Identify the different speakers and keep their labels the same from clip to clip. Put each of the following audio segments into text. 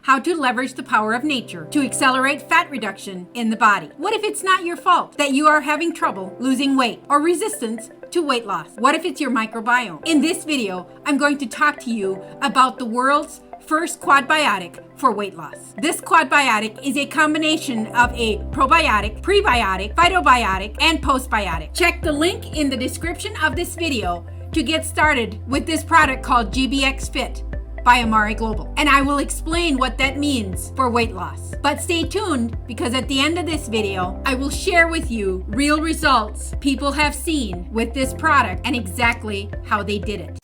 Speaker 1: how to leverage the power of nature to accelerate fat reduction in the body. What if it's not your fault that you are having trouble losing weight or resistance to weight loss? What if it's your microbiome? In this video, I'm going to talk to you about the world's first quadbiotic for weight loss. This quadbiotic is a combination of a probiotic, prebiotic, phytobiotic, and postbiotic. Check the link in the description of this video to get started with this product called GBXFit by Amare Global. And I will explain what that means for weight loss. But stay tuned, because at the end of this video, I will share with you real results people have seen with this product and exactly how they did it.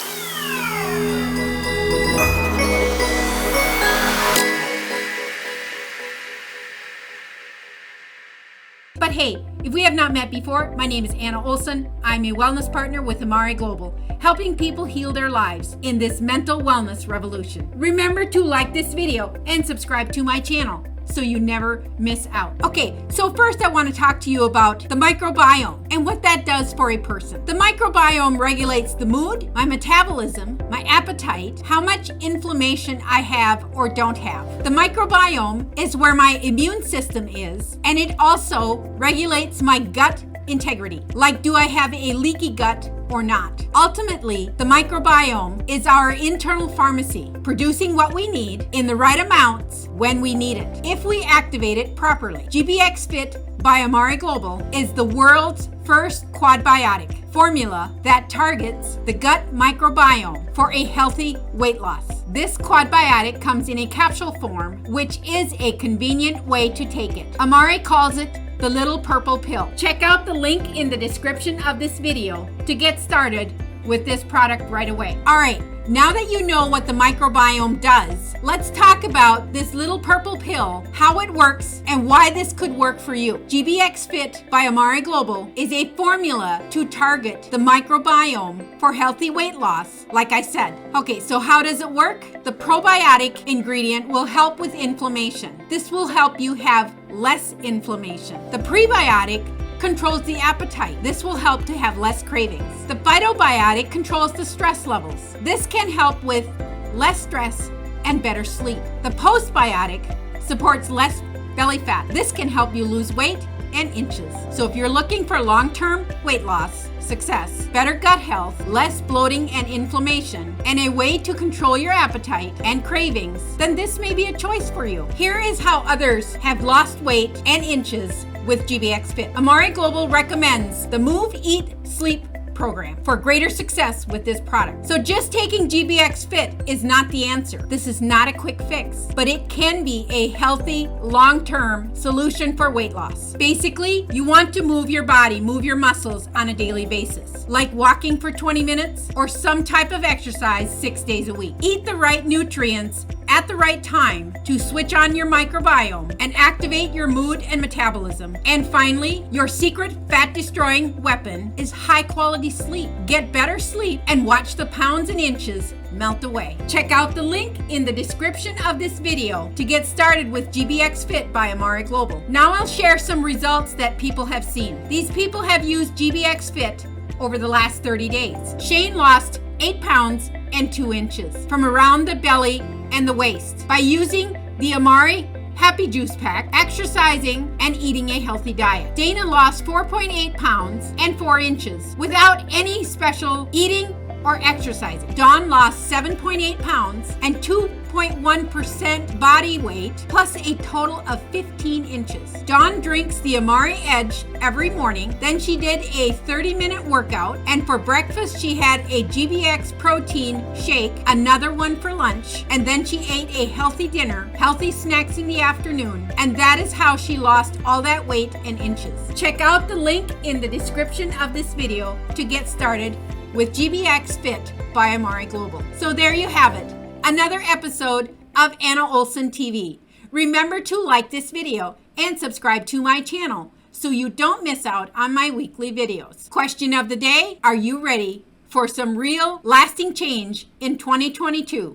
Speaker 1: But hey, if we have not met before, my name is Anna Olson. I'm a wellness partner with Amare Global, helping people heal their lives in this mental wellness revolution. Remember to like this video and subscribe to my channel so you never miss out. Okay, so first I want to talk to you about the microbiome and what that does for a person. The microbiome regulates the mood, my metabolism, my appetite, how much inflammation I have or don't have. The microbiome is where my immune system is, and it also regulates my gut integrity. Like, do I have a leaky gut or not? Ultimately, the microbiome is our internal pharmacy, producing what we need in the right amounts when we need it, if we activate it properly. GBXFit by Amare Global is the world's first quadbiotic formula that targets the gut microbiome for a healthy weight loss. This quadbiotic comes in a capsule form, which is a convenient way to take it. Amare calls it the little purple pill. Check out the link in the description of this video to get started with this product right away. All right, now that you know what the microbiome does, let's talk about this little purple pill, how it works, and why this could work for you. GBXFit by Amare Global is a formula to target the microbiome for healthy weight loss, like I said. Okay, so how does it work? The probiotic ingredient will help with inflammation. This will help you have less inflammation. The prebiotic controls the appetite. This will help to have less cravings. The phytobiotic controls the stress levels. This can help with less stress and better sleep. The postbiotic supports less belly fat. This can help you lose weight and inches. So if you're looking for long-term weight loss, success, better gut health, less bloating and inflammation, and a way to control your appetite and cravings, then this may be a choice for you. Here is how others have lost weight and inches with GBXFit. Amare Global recommends the Move, Eat, Sleep program for greater success with this product. So just taking GBXFit is not the answer. This is not a quick fix, but it can be a healthy, long-term solution for weight loss. Basically, you want to move your body, move your muscles on a daily basis, like walking for 20 minutes or some type of exercise 6 days a week. Eat the right nutrients at the right time to switch on your microbiome and activate your mood and metabolism. And finally, your secret fat-destroying weapon is high-quality sleep. Get better sleep and watch the pounds and inches melt away. Check out the link in the description of this video to get started with GBXFit by Amare Global. Now I'll share some results that people have seen. These people have used GBXFit over the last 30 days. Shane lost 8 pounds and 2 inches from around the belly and the waist by using the Amare Happy Juice Pack, exercising, and eating a healthy diet. Dana lost 4.8 pounds and 4 inches without any special eating or exercising. Dawn lost 7.8 pounds and 2.1% body weight, plus a total of 15 inches. Dawn drinks the Amare Edge every morning. Then she did a 30-minute workout, and for breakfast she had a GBX protein shake, another one for lunch, and then she ate a healthy dinner, healthy snacks in the afternoon, and that is how she lost all that weight and inches. Check out the link in the description of this video to get started with GBXFit by Amare Global. So there you have it, another episode of Anna Olson TV. Remember to like this video and subscribe to my channel so you don't miss out on my weekly videos. Question of the day, are you ready for some real lasting change in 2022?